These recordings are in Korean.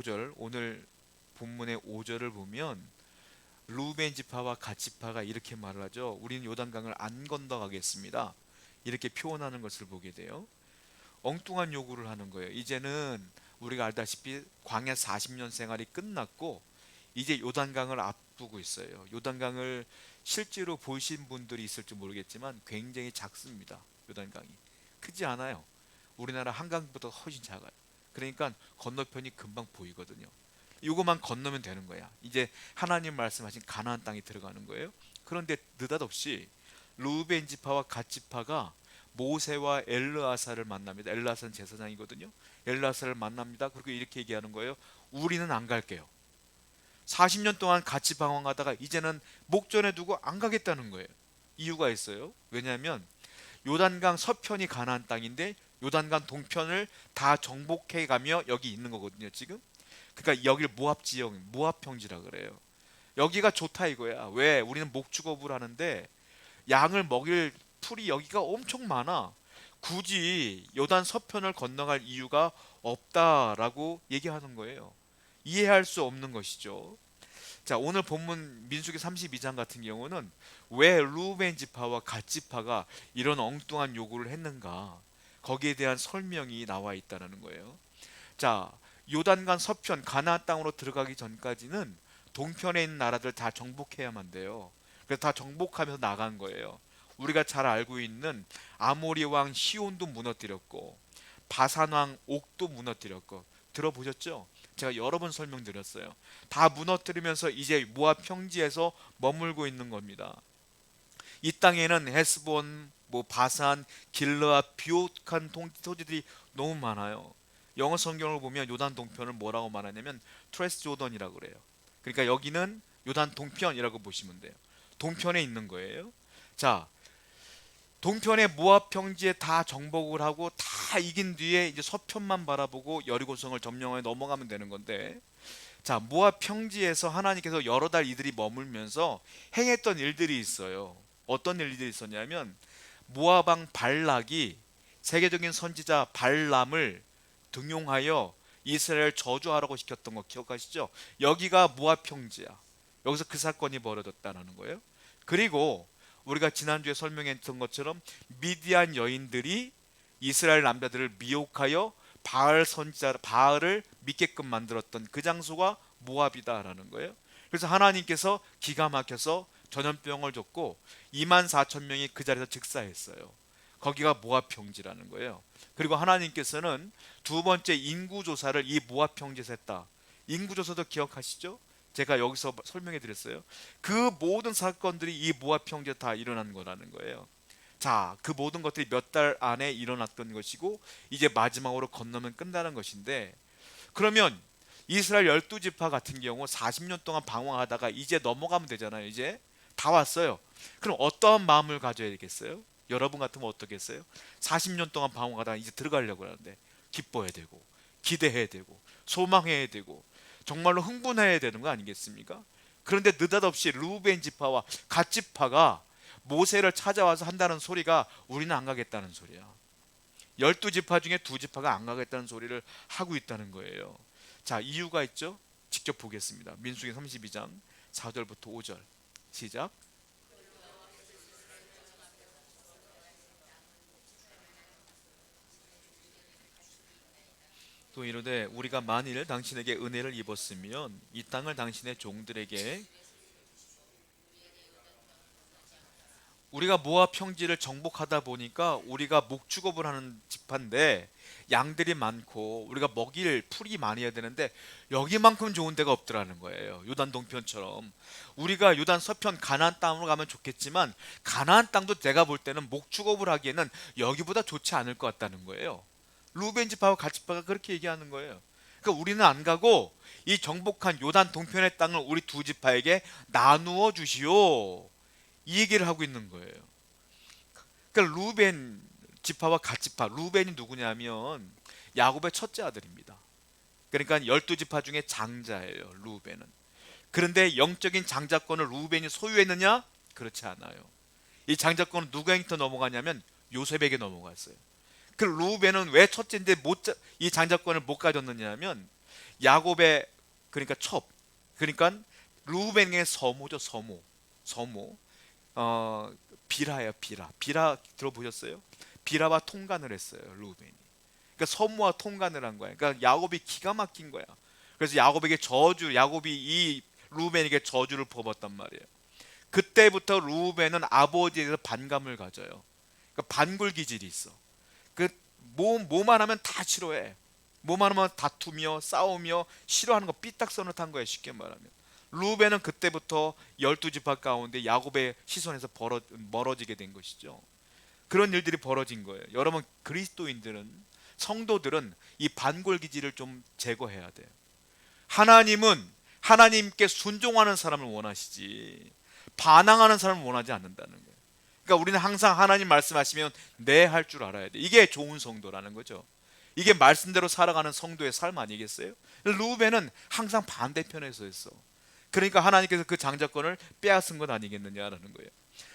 5절, 오늘 본문의 5절을 보면 루벤 지파와 갓 지파가 이렇게 말을 하죠. 우리는 요단강을 안 건너가겠습니다. 이렇게 표현하는 것을 보게 돼요. 엉뚱한 요구를 하는 거예요. 이제는 우리가 알다시피 광야 40년 생활이 끝났고 이제 요단강을 앞두고 있어요. 요단강을 실제로 보신 분들이 있을지 모르겠지만 굉장히 작습니다. 요단강이 크지 않아요. 우리나라 한강보다 훨씬 작아요. 그러니까 건너편이 금방 보이거든요. 이거만 건너면 되는 거야. 이제 하나님 말씀하신 가나안 땅에 들어가는 거예요. 그런데 느닷없이 루벤 지파와 갓 지파가 모세와 엘르아사를 만납니다. 엘르아사는 제사장이거든요. 엘르아사를 만납니다. 그리고 이렇게 얘기하는 거예요. 우리는 안 갈게요. 40년 동안 같이 방황하다가 이제는 목전에 두고 안 가겠다는 거예요. 이유가 있어요. 왜냐하면 요단강 서편이 가나안 땅인데 요단강 동편을 다 정복해 가며 여기 있는 거거든요, 지금. 그러니까 여기를 모압 지역, 모압 평지라 그래요. 여기가 좋다 이거야. 왜? 우리는 목축업을 하는데 양을 먹일 풀이 여기가 엄청 많아. 굳이 요단 서편을 건너갈 이유가 없다라고 얘기하는 거예요. 이해할 수 없는 것이죠. 자, 오늘 본문 민수기 32장 같은 경우는 왜 루벤 지파와 갓 지파가 이런 엉뚱한 요구를 했는가? 거기에 대한 설명이 나와 있다는 거예요. 자, 요단강 서편 가나안 땅으로 들어가기 전까지는 동편에 있는 나라들 다 정복해야만 돼요. 그래서 다 정복하면서 나간 거예요. 우리가 잘 알고 있는 아모리 왕 시온도 무너뜨렸고 바산 왕 옥도 무너뜨렸고 들어보셨죠? 제가 여러 번 설명드렸어요. 다 무너뜨리면서 이제 모압 평지에서 머물고 있는 겁니다. 이 땅에는 헤스본, 바산, 길르앗, 비옥한 토지들이 너무 많아요. 영어 성경을 보면 요단 동편을 뭐라고 말하냐면 트레스 조던이라고 그래요. 그러니까 여기는 요단 동편이라고 보시면 돼요. 동편에 있는 거예요. 자, 동편의 모압 평지에 다 정복을 하고 다 이긴 뒤에 이제 서편만 바라보고 여리고성을 점령해 넘어가면 되는 건데, 자, 모압 평지에서 하나님께서 여러 달 이들이 머물면서 행했던 일들이 있어요. 어떤 일들이 있었냐면 모압 왕 발락이 세계적인 선지자 발람을 등용하여 이스라엘 저주하라고 시켰던 거 기억하시죠? 여기가 모압 평지야. 여기서 그 사건이 벌어졌다는 거예요. 그리고 우리가 지난주에 설명했던 것처럼 미디안 여인들이 이스라엘 남자들을 미혹하여 바알 선지자 바알을 믿게끔 만들었던 그 장소가 모압이다라는 거예요. 그래서 하나님께서 기가 막혀서 전염병을 줬고 2만 4천 명이 그 자리에서 즉사했어요. 거기가 모압 평지라는 거예요. 그리고 하나님께서는 두 번째 인구 조사를 이 모압 평지에서 했다. 인구 조사도 기억하시죠? 제가 여기서 설명해 드렸어요. 그 모든 사건들이 이 모압 평지에 다 일어난 거라는 거예요. 자, 그 모든 것들이 몇 달 안에 일어났던 것이고 이제 마지막으로 건너면 끝나는 것인데, 그러면 이스라엘 12지파 같은 경우 40년 동안 방황하다가 이제 넘어가면 되잖아요. 이제 다 왔어요. 그럼 어떠한 마음을 가져야 되겠어요? 여러분 같으면 어떻겠어요? 40년 동안 방황하다가 이제 들어가려고 하는데 기뻐해야 되고 기대해야 되고 소망해야 되고 정말로 흥분해야 되는 거 아니겠습니까? 그런데 느닷없이 루벤 지파와 갓 지파가 모세를 찾아와서 한다는 소리가 우리는 안 가겠다는 소리야. 12지파 중에 2지파가 안 가겠다는 소리를 하고 있다는 거예요. 자, 이유가 있죠? 직접 보겠습니다. 민수기 32장 4절부터 5절 시작. 또 이르되 우리가 만일 당신에게 은혜를 입었으면 이 땅을 당신의 종들에게, 우리가 모압 평지를 정복하다 보니까 우리가 목축업을 하는 집한데 양들이 많고 우리가 먹일 풀이 많이 해야 되는데 여기만큼 좋은 데가 없더라는 거예요. 요단 동편처럼 우리가 요단 서편 가나안 땅으로 가면 좋겠지만 가나안 땅도 내가 볼 때는 목축업을 하기에는 여기보다 좋지 않을 것 같다는 거예요. 루벤 지파와 갓 지파가 그렇게 얘기하는 거예요. 그러니까 우리는 안 가고 이 정복한 요단 동편의 땅을 우리 두 지파에게 나누어 주시오, 이 얘기를 하고 있는 거예요. 그러니까 루벤 지파와 갓 지파, 루벤이 누구냐면 야곱의 첫째 아들입니다. 그러니까 12지파 중에 장자예요, 루벤은. 그런데 영적인 장자권을 루벤이 소유했느냐? 그렇지 않아요. 이 장자권은 누구한테 넘어가냐면 요셉에게 넘어갔어요. 그 루벤은 왜 첫째인데 이 장자권을 못 가졌느냐면 야곱의 그러니까 첩, 그러니까 루벤의 서모죠. 서모. 어, 비라예요. 비라 들어보셨어요? 비라와 통간을 했어요, 루벤이. 그러니까 서모와 통간을 한 거야. 그러니까 야곱이 기가 막힌 거야. 그래서 야곱이 이 루벤에게 저주를 퍼붓단 말이에요. 그때부터 루벤은 아버지에 대해서 반감을 가져요. 그러니까 반골 기질이 있어. 그 뭐만 하면 다 싫어해. 뭐만 하면 다투며 싸우며 싫어하는 거 삐딱서긋한 거예요. 쉽게 말하면. 루벤은 그때부터 12지파 가운데 야곱의 시선에서 멀어지게 된 것이죠. 그런 일들이 벌어진 거예요. 여러분, 그리스도인들은, 성도들은 이 반골 기질을 좀 제거해야 돼요. 하나님은 하나님께 순종하는 사람을 원하시지 반항하는 사람을 원하지 않는다는 거예요. 그러니까 우리는 항상 하나님 말씀하시면 네 할 줄 알아야 돼. 이게 좋은 성도라는 거죠. 이게 말씀대로 살아가는 성도의 삶 아니겠어요? 루벤은 항상 반대편에 서 있어. 그러니까 하나님께서 그 장자권을 빼앗은 것 아니겠느냐라는 거예요.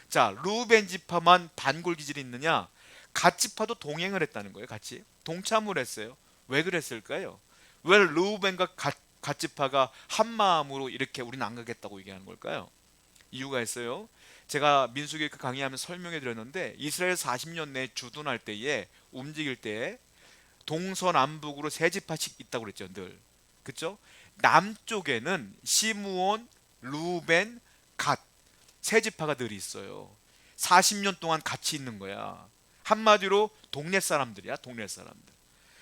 자, 루벤 지파만 반골 기질이 있느냐? 갓 지파도 동행을 했다는 거예요. 같이 동참을 했어요. 왜 그랬을까요? 왜 루벤과 갓 지파가 한 마음으로 이렇게 우리는 안 가겠다고 얘기하는 걸까요? 이유가 있어요. 제가 민수기 강의하면서 설명해 드렸는데, 이스라엘 40년 내에 주둔할 때에, 움직일 때에 동서남북으로 세 지파씩 있다고 그랬죠. 늘. 그렇죠? 남쪽에는 시므온, 루벤, 갓 세 지파가 늘 있어요. 40년 동안 같이 있는 거야. 한마디로 동네 사람들이야. 동네 사람들.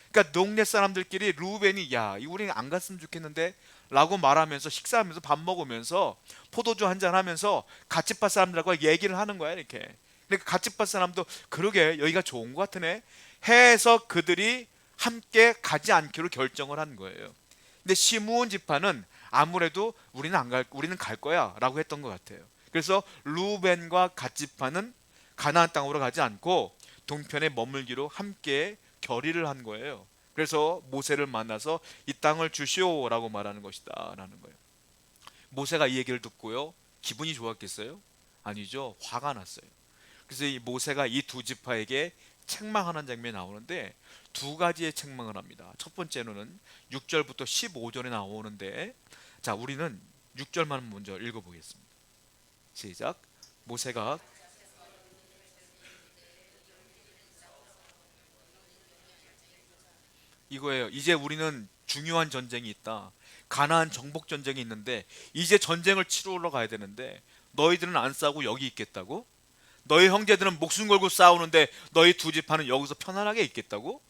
그러니까 동네 사람들끼리 루벤이 야, 우리 안 갔으면 좋겠는데 라고 말하면서, 식사하면서 밥 먹으면서 포도주 한잔 하면서 갓집파 사람들하고 얘기를 하는 거야. 이렇게. 그러니까 갓집파 사람도 그러게 여기가 좋은 것 같으네 해서 그들이 함께 가지 않기로 결정을 한 거예요. 근데 시므온 지파는 아무래도 우리는 갈 거야 라고 했던 것 같아요. 그래서 루벤과 갓 지파는 가나안 땅으로 가지 않고 동편에 머물기로 함께 결의를 한 거예요. 그래서 모세를 만나서 이 땅을 주시오라고 말하는 것이다 라는 거예요. 모세가 이 얘기를 듣고요, 기분이 좋았겠어요? 아니죠. 화가 났어요. 그래서 이 모세가 이 두 지파에게 책망하는 장면이 나오는데, 두 가지의 책망을 합니다. 첫 번째로는 6절부터 15절에 나오는데, 자, 우리는 6절만 먼저 읽어보겠습니다. 시작. 모세가 이거예요. 이제 우리는 중요한 전쟁이 있다. 가나안 정복 전쟁이 있는데 이제 전쟁을 치르러 가야 되는데 너희들은 안 싸우고 여기 있겠다고? 너희 형제들은 목숨 걸고 싸우는데 너희 두 지파는 여기서 편안하게 있겠다고?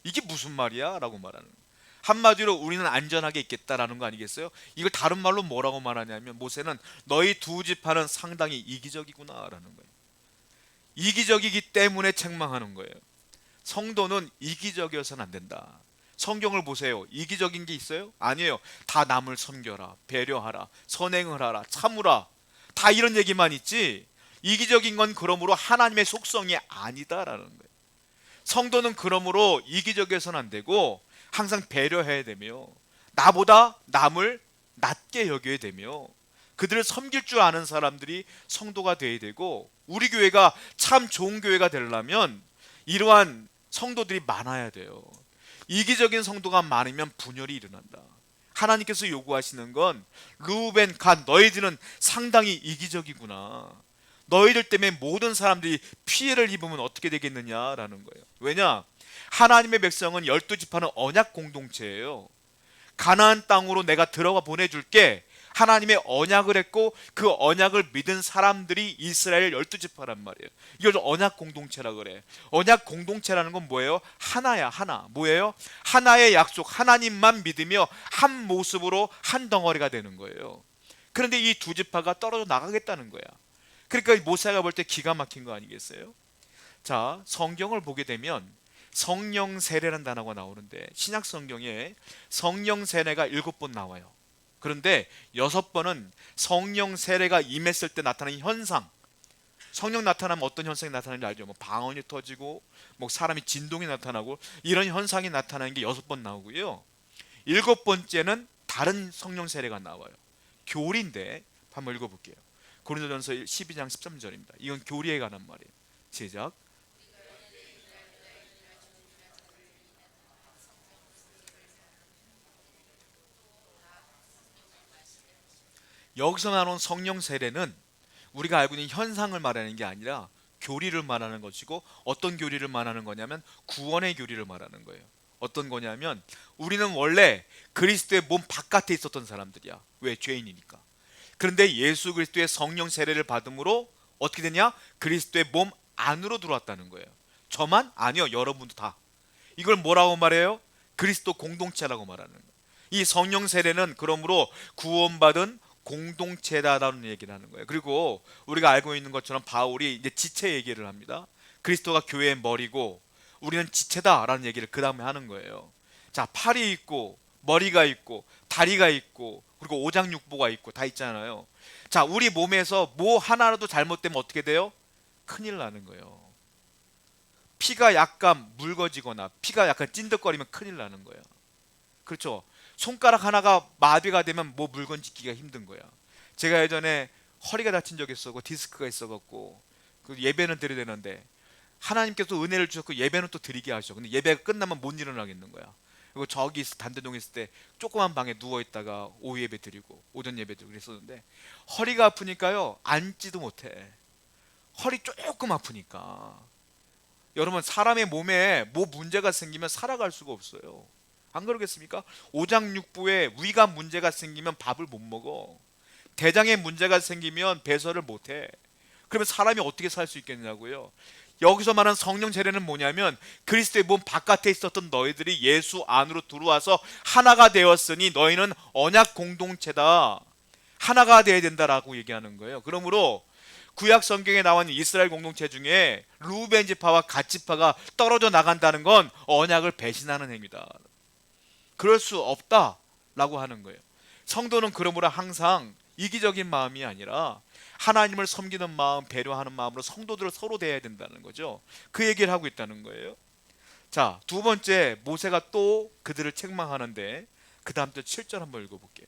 이게 무슨 말이야? 라고 말하는 거예요. 한마디로 우리는 안전하게 있겠다라는 거 아니겠어요? 이걸 다른 말로 뭐라고 말하냐면, 모세는 너희 두 지파는 상당히 이기적이구나 라는 거예요. 이기적이기 때문에 책망하는 거예요. 성도는 이기적이어서는 안 된다. 성경을 보세요. 이기적인 게 있어요? 아니에요. 다 남을 섬겨라, 배려하라, 선행을 하라, 참으라, 다 이런 얘기만 있지, 이기적인 건 그러므로 하나님의 속성이 아니다라는 거예요. 성도는 그러므로 이기적이어서는 안 되고 항상 배려해야 되며, 나보다 남을 낮게 여겨야 되며, 그들을 섬길 줄 아는 사람들이 성도가 되어야 되고, 우리 교회가 참 좋은 교회가 되려면 이러한 성도들이 많아야 돼요. 이기적인 성도가 많으면 분열이 일어난다. 하나님께서 요구하시는 건, 루벤, 갓, 너희들은 상당히 이기적이구나. 너희들 때문에 모든 사람들이 피해를 입으면 어떻게 되겠느냐라는 거예요. 왜냐? 하나님의 백성은 12지파는 언약 공동체예요. 가나안 땅으로 내가 들어가 보내줄게, 하나님의 언약을 했고 그 언약을 믿은 사람들이 이스라엘 12지파란 말이에요. 이걸 언약 공동체라 그래. 언약 공동체라는 건 뭐예요? 하나야, 하나. 뭐예요? 하나의 약속, 하나님만 믿으며 한 모습으로 한 덩어리가 되는 거예요. 그런데 이 두 지파가 떨어져 나가겠다는 거야. 그러니까 모세가 볼 때 기가 막힌 거 아니겠어요? 자, 성경을 보게 되면 성령 세례라는 단어가 나오는데, 신약 성경에 성령 세례가 7번 나와요. 그런데 6번은 성령 세례가 임했을 때 나타나는 현상, 성령 나타나면 어떤 현상이 나타나는지 알죠? 뭐 방언이 터지고, 뭐 사람이 진동이 나타나고, 이런 현상이 나타나는 게 6번 나오고요. 7번째는 다른 성령 세례가 나와요. 교리인데 한번 읽어볼게요. 고린도전서 12장 13절입니다. 이건 교리에 관한 말이에요. 시작. 여기서 나온 성령 세례는 우리가 알고 있는 현상을 말하는 게 아니라 교리를 말하는 것이고, 어떤 교리를 말하는 거냐면 구원의 교리를 말하는 거예요. 어떤 거냐면 우리는 원래 그리스도의 몸 바깥에 있었던 사람들이야. 왜? 죄인이니까. 그런데 예수 그리스도의 성령 세례를 받음으로 어떻게 되냐? 그리스도의 몸 안으로 들어왔다는 거예요. 저만? 아니요, 여러분도 다. 이걸 뭐라고 말해요? 그리스도 공동체라고 말하는 거예요. 이 성령 세례는 그러므로 구원받은 공동체다라는 얘기를 하는 거예요. 그리고 우리가 알고 있는 것처럼 바울이 이제 지체 얘기를 합니다. 그리스도가 교회의 머리고 우리는 지체다라는 얘기를 그 다음에 하는 거예요. 자, 팔이 있고 머리가 있고 다리가 있고 그리고 오장육부가 있고 다 있잖아요. 자, 우리 몸에서 뭐 하나라도 잘못되면 어떻게 돼요? 큰일 나는 거예요. 피가 약간 묽어지거나 피가 약간 찐득거리면 큰일 나는 거예요. 그렇죠? 손가락 하나가 마비가 되면 뭐 물건 짚기가 힘든 거야. 제가 예전에 허리가 다친 적이 있었고 디스크가 있어갖고 그 예배는 드려야 되는데 하나님께서 은혜를 주셨고 예배는 또 드리게 하셔. 근데 예배가 끝나면 못 일어나겠는 거야. 그리고 저기 단대동에 있을 때 조그만 방에 누워 있다가 오후 예배 드리고 오전 예배 드리고 그랬었는데 허리가 아프니까요 앉지도 못해. 허리 조금 아프니까. 여러분, 사람의 몸에 뭐 문제가 생기면 살아갈 수가 없어요. 안 그러겠습니까? 오장육부에 위가 문제가 생기면 밥을 못 먹어. 대장에 문제가 생기면 배설을 못 해. 그러면 사람이 어떻게 살 수 있겠냐고요. 여기서 말하는 성령 세례는 뭐냐면 그리스도의 몸 바깥에 있었던 너희들이 예수 안으로 들어와서 하나가 되었으니 너희는 언약 공동체다. 하나가 되어야 된다라고 얘기하는 거예요. 그러므로 구약 성경에 나와 있는 이스라엘 공동체 중에 루벤 지파와 갓 지파가 떨어져 나간다는 건 언약을 배신하는 행위다. 그럴 수 없다라고 하는 거예요. 성도는 그러므로 항상 이기적인 마음이 아니라 하나님을 섬기는 마음, 배려하는 마음으로 성도들을 서로 대해야 된다는 거죠. 그 얘기를 하고 있다는 거예요. 자, 두 번째, 모세가 또 그들을 책망하는데 그 다음 절 7절 한번 읽어볼게요.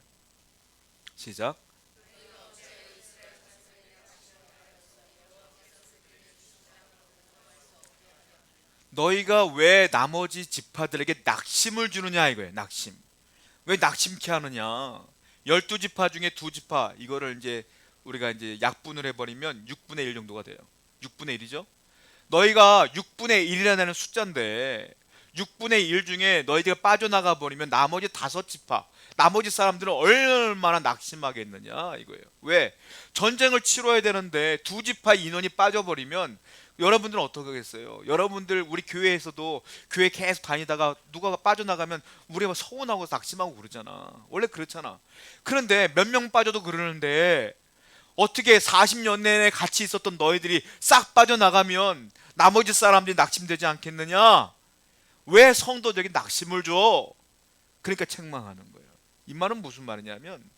시작. 너희가 왜 나머지 지파들에게 낙심을 주느냐 이거예요. 낙심. 왜 낙심케 하느냐? 12지파 중에 2지파, 이거를 이제 우리가 이제 약분을 해버리면 6분의 1 정도가 돼요. 6분의 1이죠. 너희가 6분의 1이라는 숫자인데 6분의 1 중에 너희가 빠져나가 버리면 나머지 5지파, 나머지 사람들은 얼마나 낙심하겠느냐 이거예요. 왜? 전쟁을 치러야 되는데 2지파 인원이 빠져버리면 여러분들은 어떻게 하겠어요? 여러분들 우리 교회에서도 교회 계속 다니다가 누가 빠져나가면 우리가 서운하고 낙심하고 그러잖아. 원래 그렇잖아. 그런데 몇 명 빠져도 그러는데 어떻게 40년 내내 같이 있었던 너희들이 싹 빠져나가면 나머지 사람들이 낙심되지 않겠느냐? 왜 성도들에게 낙심을 줘? 그러니까 책망하는 거예요. 이 말은 무슨 말이냐면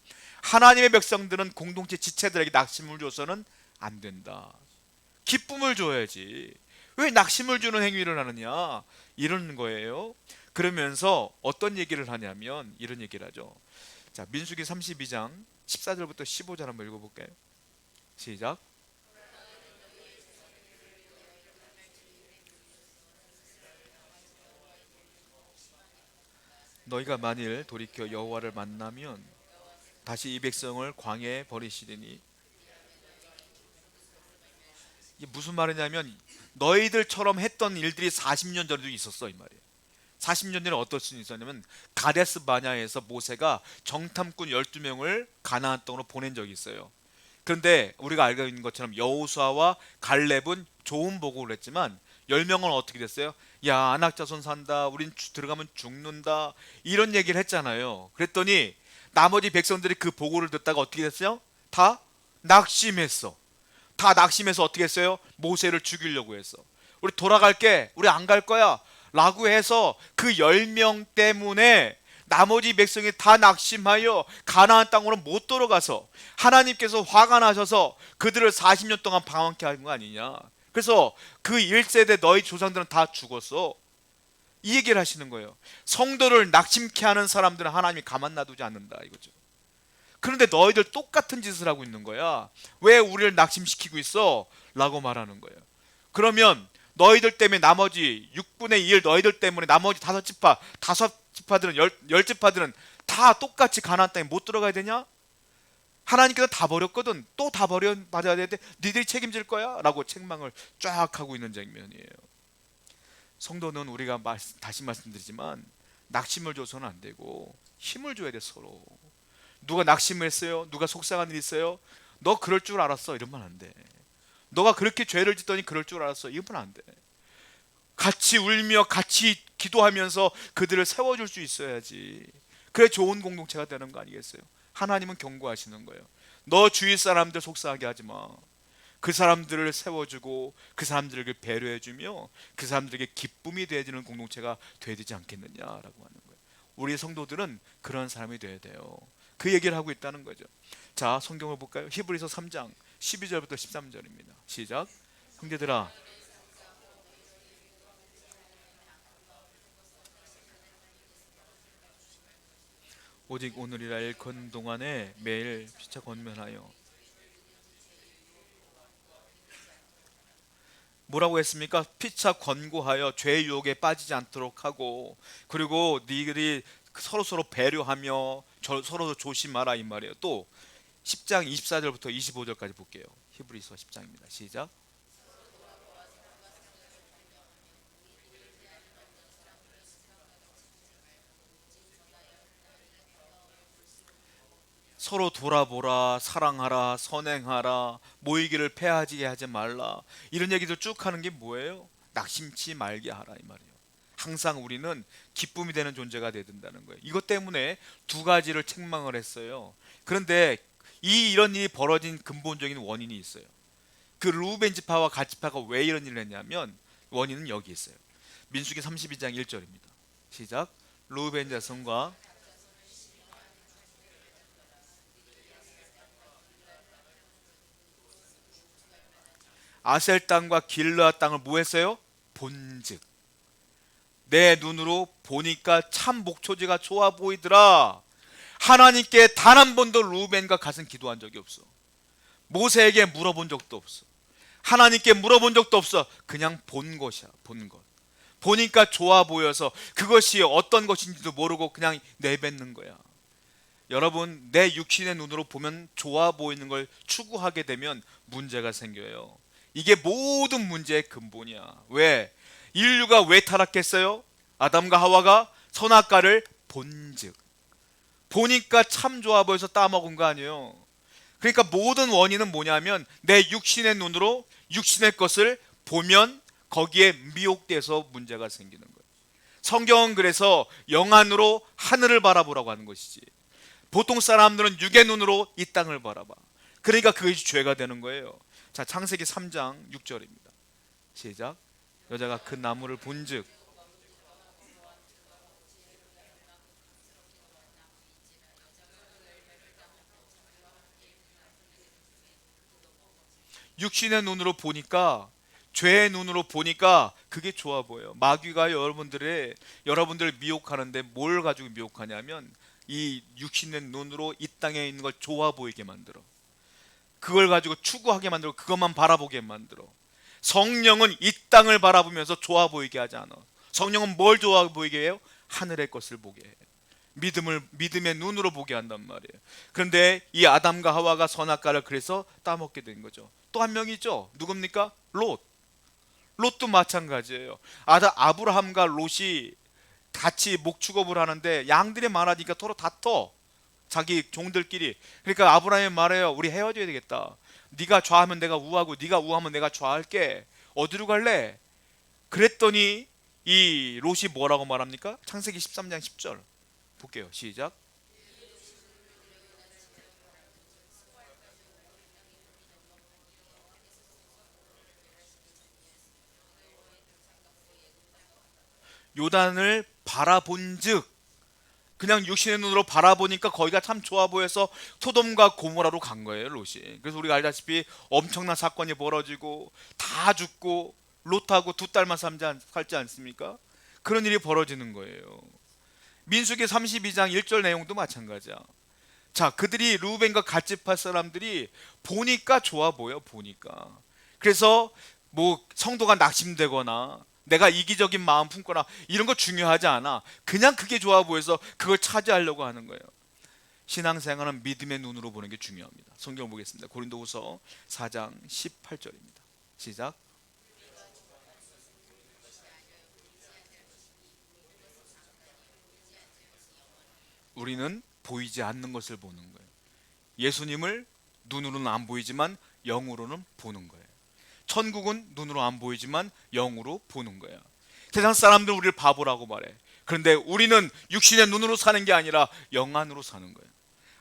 하나님의 백성들은 공동체 지체들에게 낙심을 줘서는 안 된다. 기쁨을 줘야지. 왜 낙심을 주는 행위를 하느냐? 이런 거예요. 그러면서 어떤 얘기를 하냐면 이런 얘기를 하죠. 자, 민수기 32장 14절부터 15절 한번 읽어볼까요? 시작. 너희가 만일 돌이켜 여호와를 만나면 다시 이 백성을 광야에 버리시리니. 이게 무슨 말이냐면 너희들처럼 했던 일들이 40년 전에도 있었어 이 말이에요. 40년 전에 어떤 일이 있었냐면 가데스 바냐에서 모세가 정탐꾼 12명을 가나안 땅으로 보낸 적이 있어요. 그런데 우리가 알고 있는 것처럼 여호수아와 갈렙은 좋은 보고를 했지만 10명은 어떻게 됐어요? 야, 안악자손 산다, 우린 들어가면 죽는다, 이런 얘기를 했잖아요. 그랬더니 나머지 백성들이 그 보고를 듣다가 어떻게 됐어요? 다 낙심했어. 다 낙심해서 어떻게 했어요? 모세를 죽이려고 했어. 우리 돌아갈게, 우리 안 갈 거야 라고 해서 그 10명 때문에 나머지 백성이 다 낙심하여 가나안 땅으로 못 들어가서 하나님께서 화가 나셔서 그들을 40년 동안 방황케 한 거 아니냐. 그래서 그 1세대 너희 조상들은 다 죽었어. 이 얘기를 하시는 거예요. 성도를 낙심케 하는 사람들은 하나님이 가만 놔두지 않는다 이거죠. 그런데 너희들 똑같은 짓을 하고 있는 거야. 왜 우리를 낙심시키고 있어? 라고 말하는 거예요. 그러면 너희들 때문에 나머지 6분의 1 너희들 때문에 나머지 5지파, 5지파들은 10지파들은 다 똑같이 가나안 땅에 못 들어가야 되냐? 하나님께서 다 버렸거든. 또 다 받아야 되는데 니들이 책임질 거야? 라고 책망을 쫙 하고 있는 장면이에요. 성도는 우리가 다시 말씀드리지만 낙심을 줘서는 안 되고 힘을 줘야 돼. 서로 누가 낙심했어요? 누가 속상한 일 있어요? 너 그럴 줄 알았어? 이러면 안 돼. 너가 그렇게 죄를 짓더니 그럴 줄 알았어? 이러면 안 돼. 같이 울며 같이 기도하면서 그들을 세워줄 수 있어야지. 그래 좋은 공동체가 되는 거 아니겠어요? 하나님은 경고하시는 거예요. 너 주위 사람들 속상하게 하지 마. 그 사람들을 세워주고 그 사람들에게 배려해주며 그 사람들에게 기쁨이 되어지는 공동체가 되어야 되지 않겠느냐라고 하는 거예요. 우리 성도들은 그런 사람이 되어야 돼요. 그 얘기를 하고 있다는 거죠. 자, 성경을 볼까요? 히브리서 3장 12절부터 13절입니다. 시작. 형제들아, 오직 오늘이라 일컫는 동안에 매일 피차 권면하여. 뭐라고 했습니까? 피차 권고하여 죄의 유혹에 빠지지 않도록 하고, 그리고 니들이 서로 배려하며 서로 조심하라 이 말이에요. 또 10장 24절부터 25절까지 볼게요. 히브리서 10장입니다. 시작. 서로 돌아보라, 사랑하라, 선행하라, 모이기를 패하게 하지 말라. 이런 얘기들 쭉 하는 게 뭐예요? 낙심치 말게 하라 이 말이에요. 항상 우리는 기쁨이 되는 존재가 되야 된다는 거예요. 이것 때문에 두 가지를 책망을 했어요. 그런데 이런 일이 벌어진 근본적인 원인이 있어요. 그 루벤 지파와 갓 지파가 왜 이런 일을 했냐면 원인은 여기 있어요. 민수기 32장 1절입니다. 시작. 루벤 자손과 아셀 땅과 길르앗 땅을 뭐 했어요? 본즉 내 눈으로 보니까 참 목초지가 좋아 보이더라. 하나님께 단 한 번도 루벤과 갓은 기도한 적이 없어. 모세에게 물어본 적도 없어. 하나님께 물어본 적도 없어. 그냥 본 것이야. 본 것. 보니까 좋아 보여서 그것이 어떤 것인지도 모르고 그냥 내뱉는 거야. 여러분, 내 육신의 눈으로 보면 좋아 보이는 걸 추구하게 되면 문제가 생겨요. 이게 모든 문제의 근본이야. 왜? 인류가 왜 타락했어요? 아담과 하와가 선악과를 본즉 보니까 참 좋아 보여서 따먹은 거 아니에요. 그러니까 모든 원인은 뭐냐면 내 육신의 눈으로 육신의 것을 보면 거기에 미혹돼서 문제가 생기는 거예요. 성경은 그래서 영안으로 하늘을 바라보라고 하는 것이지, 보통 사람들은 육의 눈으로 이 땅을 바라봐. 그러니까 그것이 죄가 되는 거예요. 자, 창세기 3장 6절입니다. 시작. 여자가 그 나무를 본즉 육신의 눈으로 보니까, 죄의 눈으로 보니까 그게 좋아 보여요. 마귀가 여러분들을 미혹하는데 뭘 가지고 미혹하냐면 이 육신의 눈으로 이 땅에 있는 걸 좋아 보이게 만들어. 그걸 가지고 추구하게 만들고 그것만 바라보게 만들어. 성령은 이 땅을 바라보면서 좋아 보이게 하지 않아. 성령은 뭘 좋아 보이게 해요? 하늘의 것을 보게 해. 믿음의 눈으로 보게 한단 말이에요. 그런데 이 아담과 하와가 선악과를 그래서 따먹게 된 거죠. 또 한 명이 있죠. 누굽니까? 롯도 마찬가지예요. 아브라함과 롯이 같이 목축업을 하는데 양들이 많아지니까 서로 다퉈. 자기 종들끼리. 그러니까 아브라함이 말해요. 우리 헤어져야 되겠다. 네가 좌하면 내가 우하고 네가 우하면 내가 좌할게. 어디로 갈래? 그랬더니 이 롯이 뭐라고 말합니까? 창세기 13장 10절 볼게요. 시작. 요단을 바라본즉, 그냥 육신의 눈으로 바라보니까 거기가 참 좋아 보여서 소돔과 고모라로 간 거예요, 롯이. 그래서 우리가 알다시피 엄청난 사건이 벌어지고 다 죽고 롯하고 두 딸만 살지 않습니까? 그런 일이 벌어지는 거예요. 민수기 32장 1절 내용도 마찬가지야. 자, 그들이 루벤과 갓지파 사람들이 보니까 좋아 보여, 보니까. 그래서 뭐 성도가 낙심되거나 내가 이기적인 마음 품거나 이런 거 중요하지 않아. 그냥 그게 좋아 보여서 그걸 차지하려고 하는 거예요. 신앙생활은 믿음의 눈으로 보는 게 중요합니다. 성경 보겠습니다. 고린도후서 4장 18절입니다. 시작. 우리는 보이지 않는 것을 보는 거예요. 예수님을 눈으로는 안 보이지만 영으로는 보는 거예요. 천국은 눈으로 안 보이지만 영으로 보는 거예요. 세상 사람들은 우리를 바보라고 말해. 그런데 우리는 육신의 눈으로 사는 게 아니라 영안으로 사는 거예요.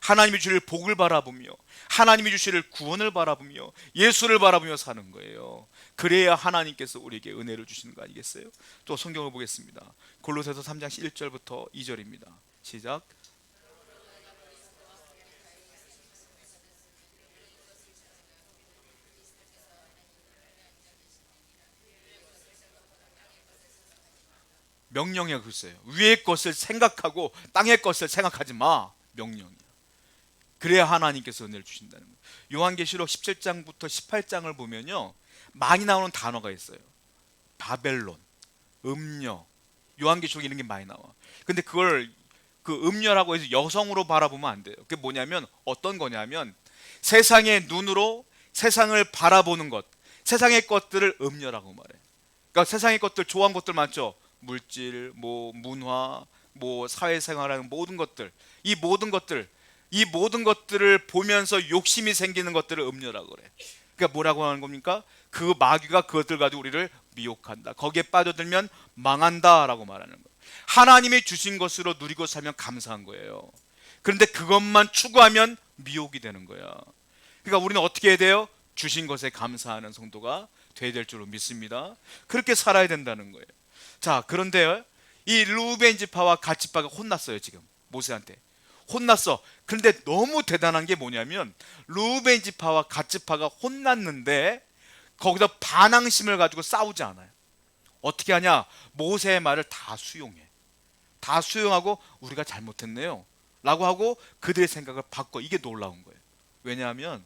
하나님이 주실 복을 바라보며, 하나님이 주실 구원을 바라보며, 예수를 바라보며 사는 거예요. 그래야 하나님께서 우리에게 은혜를 주시는 거 아니겠어요? 또 성경을 보겠습니다. 골로새서 3장 1절부터 2절입니다. 시작. 명령이야. 글쎄요, 위의 것을 생각하고 땅의 것을 생각하지 마. 명령이야. 그래야 하나님께서 은혜를 주신다는 거예요. 요한계시록 17장부터 18장을 보면요, 많이 나오는 단어가 있어요. 바벨론, 음녀, 요한계시록 이런 게 많이 나와. 근데 그걸 그 음녀라고 해서 여성으로 바라보면 안 돼요. 그게 뭐냐면, 어떤 거냐면 세상의 눈으로 세상을 바라보는 것, 세상의 것들을 음녀라고 말해. 그러니까 세상의 것들, 좋아하는 것들 많죠. 물질, 뭐 문화, 뭐 사회생활하는 모든 것들, 이 모든 것들을 보면서 욕심이 생기는 것들을 음녀라고 그래. 그러니까 뭐라고 하는 겁니까? 그 마귀가 그것들 가지고 우리를 미혹한다. 거기에 빠져들면 망한다라고 말하는 거예요. 하나님이 주신 것으로 누리고 살면 감사한 거예요. 그런데 그것만 추구하면 미혹이 되는 거야. 그러니까 우리는 어떻게 해야 돼요? 주신 것에 감사하는 성도가 돼야 될 줄로 믿습니다. 그렇게 살아야 된다는 거예요. 자, 그런데 이 루벤 지파와 갓 지파가 혼났어요. 지금 모세한테 혼났어. 그런데 너무 대단한 게 뭐냐면, 루벤 지파와 갓 지파가 혼났는데 거기다 반항심을 가지고 싸우지 않아요. 어떻게 하냐? 모세의 말을 다 수용해. 다 수용하고 우리가 잘못했네요 라고 하고 그들의 생각을 바꿔. 이게 놀라운 거예요. 왜냐하면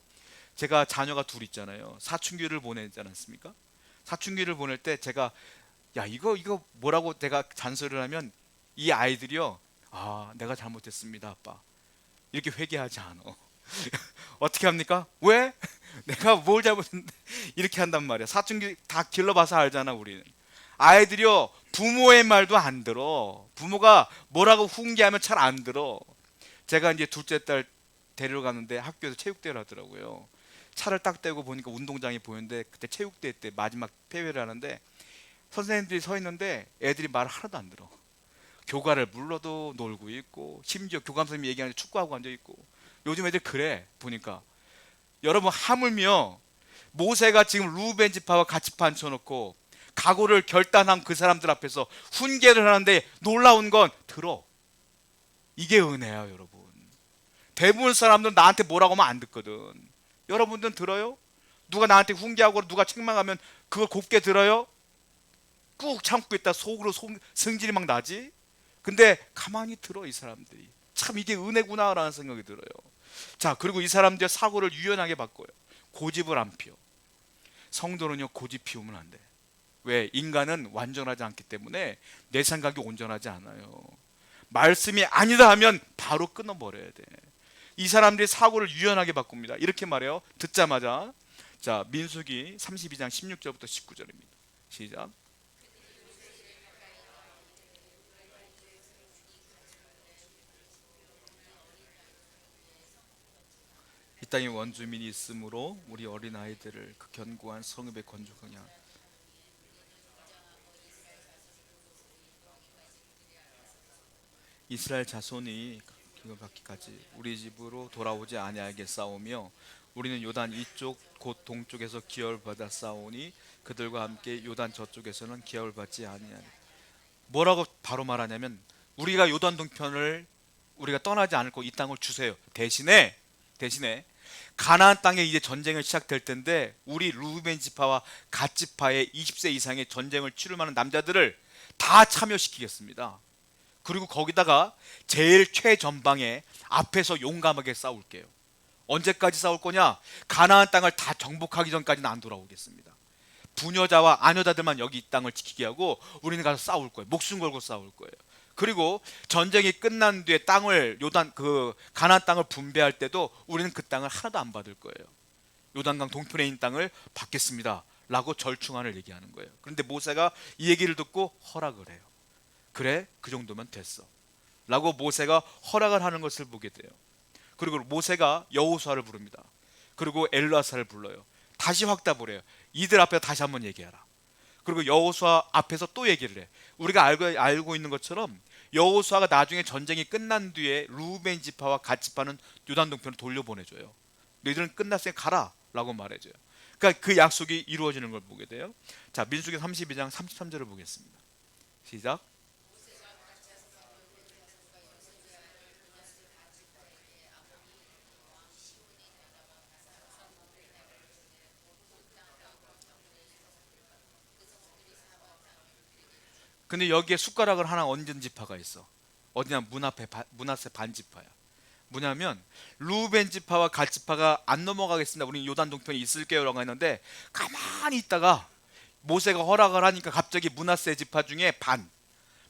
제가 자녀가 둘 있잖아요. 사춘기를 보내지 않았습니까? 사춘기를 보낼 때 제가, 야, 이거 뭐라고 내가 잔소리를 하면 이 아이들이요, 아, 내가 잘못했습니다 아빠, 이렇게 회개하지 않아. 어떻게 합니까? 왜? 내가 뭘 잘못했는데 이렇게 한단 말이야. 사춘기 다 길러봐서 알잖아. 우리는 아이들이요, 부모의 말도 안 들어. 부모가 뭐라고 훈계하면 잘 안 들어. 제가 이제 둘째 딸 데리러 가는데 학교에서 체육대회를 하더라고요. 차를 딱 떼고 보니까 운동장이 보이는데, 그때 체육대회 때 마지막 대회를 하는데 선생님들이 서 있는데 애들이 말을 하나도 안 들어. 교가를 불러도 놀고 있고, 심지어 교감 선생님이 얘기하는데 축구하고 앉아있고. 요즘 애들 그래 보니까. 여러분, 하물며 모세가 지금 루벤 지파와 갓 지파 앉혀놓고 각오를 결단한 그 사람들 앞에서 훈계를 하는데 놀라운 건 들어. 이게 은혜야 여러분. 대부분 사람들은 나한테 뭐라고 하면 안 듣거든. 여러분들은 들어요? 누가 나한테 훈계하고 누가 책망하면 그걸 곱게 들어요? 꾹 참고 있다 속으로 성질이 막 나지? 근데 가만히 들어. 이 사람들이 참 이게 은혜구나라는 생각이 들어요. 자, 그리고 이 사람들의 사고를 유연하게 바꿔요. 고집을 안 피워. 성도는요, 고집 피우면 안 돼. 왜? 인간은 완전하지 않기 때문에 내 생각이 온전하지 않아요. 말씀이 아니다 하면 바로 끊어버려야 돼. 이 사람들이 사고를 유연하게 바꿉니다. 이렇게 말해요. 듣자마자. 자, 민수기 32장 16절부터 19절입니다 시작. 이 땅에 원주민이 있으므로 우리 어린아이들을 그 견고한 성읍에 건축하냐. 이스라엘 자손이 기가 받기까지 우리 집으로 돌아오지 아니하게 싸우며 우리는 요단 이쪽 곧 동쪽에서 기업을 받아 싸우니 그들과 함께 요단 저쪽에서는 기업을 받지 아니하니. 뭐라고 바로 말하냐면, 우리가 요단 동편을 우리가 떠나지 않을 거 이 땅을 주세요. 대신에 가나안 땅에 이제 전쟁을 시작될 텐데 우리 루벤 지파와 갓 지파의 20세 이상의 전쟁을 치를 만한 남자들을 다 참여시키겠습니다. 그리고 거기다가 제일 최전방에 앞에서 용감하게 싸울게요. 언제까지 싸울 거냐? 가나안 땅을 다 정복하기 전까지는 안 돌아오겠습니다. 부녀자와 아녀자들만 여기 이 땅을 지키게 하고 우리는 가서 싸울 거예요. 목숨 걸고 싸울 거예요. 그리고 전쟁이 끝난 뒤에 땅을 요단 그 가나안 땅을 분배할 때도 우리는 그 땅을 하나도 안 받을 거예요. 요단강 동편에 있는 땅을 받겠습니다 라고 절충안을 얘기하는 거예요. 그런데 모세가 이 얘기를 듣고 허락을 해요. 그래, 그 정도면 됐어 라고 모세가 허락을 하는 것을 보게 돼요. 그리고 모세가 여호수아를 부릅니다. 그리고 엘르아사를 불러요. 다시 확답을 해요. 이들 앞에 다시 한번 얘기하라. 그리고 여호수아 앞에서 또 얘기를 해. 우리가 알고 있는 것처럼 여호수아가 나중에 전쟁이 끝난 뒤에 루벤 지파와 갓 지파는 요단 동편을 돌려보내줘요. 너희들은 끝났으니 가라 라고 말해줘요. 그러니까 그 약속이 이루어지는 걸 보게 돼요. 자, 민수기 32장 33절을 보겠습니다. 시작. 근데 여기에 숟가락을 하나 얹은 지파가 있어. 어디냐? 문 앞에 반지파야. 뭐냐면 루벤 지파와 갓 지파가 안 넘어가겠습니다. 우리는 요단 동편에 있을게요라고 했는데 가만히 있다가 모세가 허락을 하니까 갑자기 므낫세 지파 중에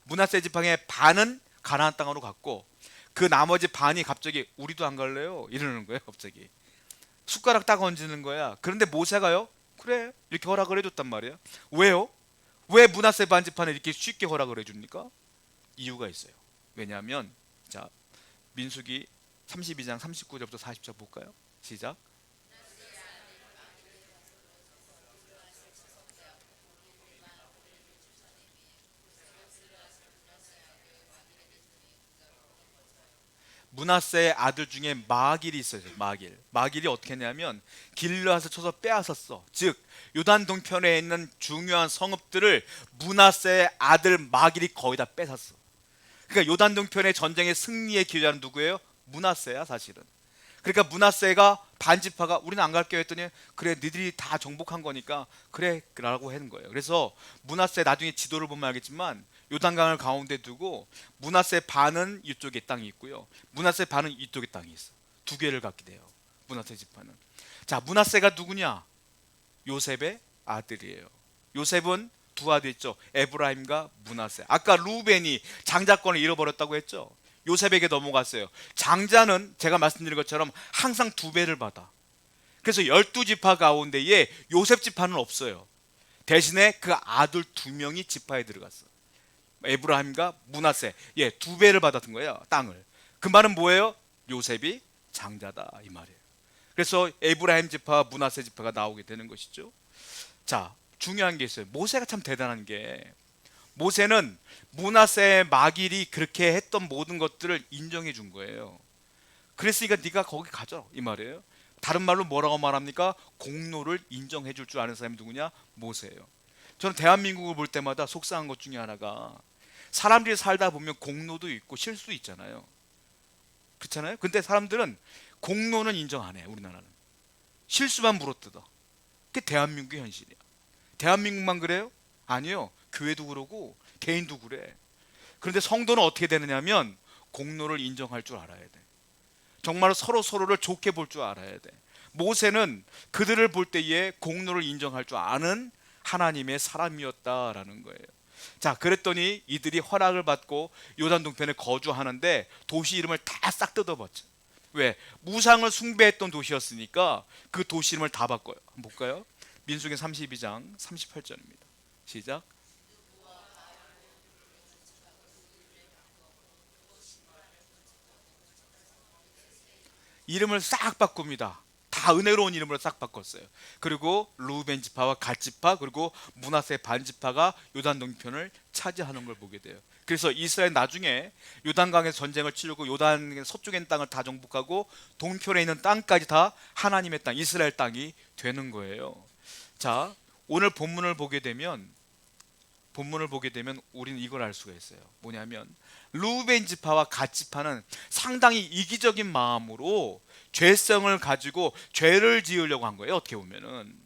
므낫세 지파의 반은 가나안 땅으로 갔고 그 나머지 반이 갑자기 우리도 안 갈래요 이러는 거예요. 갑자기 숟가락 딱 얹는 거야. 그런데 모세가요, 그래 이렇게 허락을 해줬단 말이야. 왜요? 왜 므낫세 반 지파는 이렇게 쉽게 허락을 해줍니까? 이유가 있어요. 왜냐하면 자, 민수기 32장 39절부터 40절 볼까요? 시작. 므낫세의 아들 중에 마길이 있어요. 마길이 어떻게 했냐면 길르앗을 쳐서 빼앗았어. 즉 요단 동편에 있는 중요한 성읍들을 므낫세의 아들 마길이 거의 다 뺏었어. 그러니까 요단 동편의 전쟁의 승리의 기회자는 누구예요? 므낫세야 사실은. 그러니까 므낫세가 반지파가 우리는 안 갈게요 했더니 그래 니들이 다 정복한 거니까 그래 라고 하는 거예요. 그래서 므낫세 나중에 지도를 보면 알겠지만 요단강을 가운데 두고 므낫세 반은 이쪽에 땅이 있고요, 므낫세 반은 이쪽에 땅이 있어. 두 개를 갖게 돼요, 므낫세 지파는. 자, 므낫세가 누구냐? 요셉의 아들이에요. 요셉은 두 아들 있죠. 에브라임과 므낫세. 아까 루벤이 장자권을 잃어버렸다고 했죠. 요셉에게 넘어갔어요. 장자는 제가 말씀드린 것처럼 항상 두 배를 받아. 그래서 12지파 가운데에 요셉 지파는 없어요. 대신에 그 아들 두 명이 지파에 들어갔어. 에브라임과 므낫세, 두 배를 받았던 거예요, 땅을. 그 말은 뭐예요? 요셉이 장자다 이 말이에요. 그래서 에브라임 지파와 므낫세 지파가 나오게 되는 것이죠. 자, 중요한 게 있어요. 모세가 참 대단한 게, 모세는 므낫세의 마길이 그렇게 했던 모든 것들을 인정해 준 거예요. 그랬으니까 네가 거기 가져 이 말이에요. 다른 말로 뭐라고 말합니까? 공로를 인정해 줄 아는 사람이 누구냐? 모세예요. 저는 대한민국을 볼 때마다 속상한 것 중에 하나가, 사람들이 살다 보면 공로도 있고 실수 있잖아요. 그렇잖아요. 근데 사람들은 공로는 인정 안 해. 우리나라는 실수만 물어뜯어. 그게 대한민국의 현실이야. 대한민국만 그래요? 아니요. 교회도 그러고 개인도 그래. 그런데 성도는 어떻게 되느냐면 공로를 인정할 줄 알아야 돼. 정말 서로를 좋게 볼 줄 알아야 돼. 모세는 그들을 볼 때에 공로를 인정할 줄 아는 하나님의 사람이었다라는 거예요. 자, 그랬더니 이들이 허락을 받고 요단 동편에 거주하는데 도시 이름을 다 싹 뜯어봤죠. 왜? 무상을 숭배했던 도시였으니까 그 도시 이름을 다 바꿔요. 한번 볼까요? 민수기 32장 38절입니다. 시작. 이름을 싹 바꿉니다. 다 은혜로운 이름으로 싹 바꿨어요. 그리고 루벤 지파와 갓 지파, 그리고 므낫세 반 지파가 요단 동편을 차지하는 걸 보게 돼요. 그래서 이스라엘 나중에 요단강에서 전쟁을 치르고 요단 서쪽에 있는 땅을 다 정복하고 동편에 있는 땅까지 다 하나님의 땅, 이스라엘 땅이 되는 거예요. 자, 오늘 본문을 보게 되면 우리는 이걸 알 수가 있어요. 뭐냐면 루벤 지파와 갓 지파는 상당히 이기적인 마음으로 죄성을 가지고 죄를 지으려고 한 거예요, 어떻게 보면은.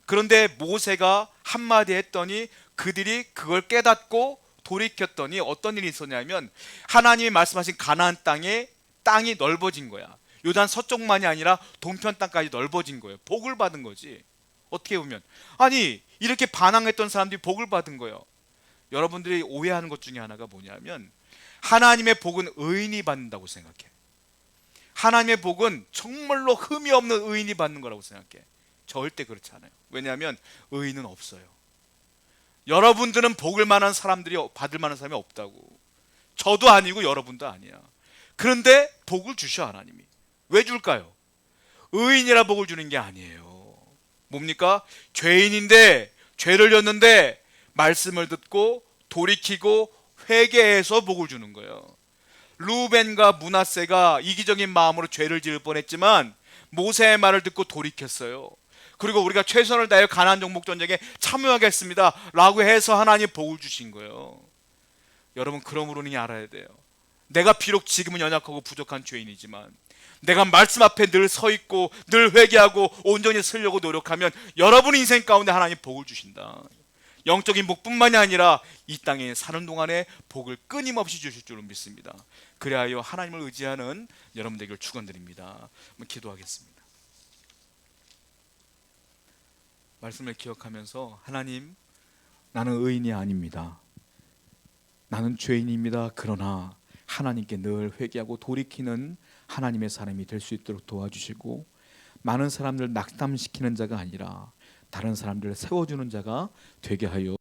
그런데 모세가 한마디 했더니 그들이 그걸 깨닫고 돌이켰더니 어떤 일이 있었냐면 하나님이 말씀하신 가나안 땅이 넓어진 거야. 요단 서쪽만이 아니라 동편 땅까지 넓어진 거예요. 복을 받은 거지, 어떻게 보면. 아니, 이렇게 반항했던 사람들이 복을 받은 거예요. 여러분들이 오해하는 것 중에 하나가 뭐냐면 하나님의 복은 의인이 받는다고 생각해. 하나님의 복은 정말로 흠이 없는 의인이 받는 거라고 생각해. 절대 그렇지 않아요. 왜냐하면 의인은 없어요. 여러분들은 복을 만한 사람들이 받을 만한 사람이 없다고. 저도 아니고 여러분도 아니야. 그런데 복을 주셔 하나님이. 왜 줄까요? 의인이라 복을 주는 게 아니에요. 뭡니까? 죄인인데, 죄를 졌는데 말씀을 듣고 돌이키고 회개해서 복을 주는 거예요. 루벤과 므낫세가 이기적인 마음으로 죄를 지을 뻔했지만 모세의 말을 듣고 돌이켰어요. 그리고 우리가 최선을 다해 가나안 정복 전쟁에 참여하겠습니다 라고 해서 하나님 복을 주신 거예요. 여러분, 그러므로는 알아야 돼요. 내가 비록 지금은 연약하고 부족한 죄인이지만 내가 말씀 앞에 늘 서 있고 늘 회개하고 온전히 쓰려고 노력하면 여러분 인생 가운데 하나님 복을 주신다. 영적인 복뿐만이 아니라 이 땅에 사는 동안에 복을 끊임없이 주실 줄을 믿습니다. 그래야 하나님을 의지하는 여러분 되기를 축원드립니다. 한번 기도하겠습니다. 말씀을 기억하면서, 하나님, 나는 의인이 아닙니다. 나는 죄인입니다. 그러나 하나님께 늘 회개하고 돌이키는 하나님의 사람이 될 수 있도록 도와주시고, 많은 사람들 낙담시키는 자가 아니라 다른 사람들을 세워주는 자가 되게 하여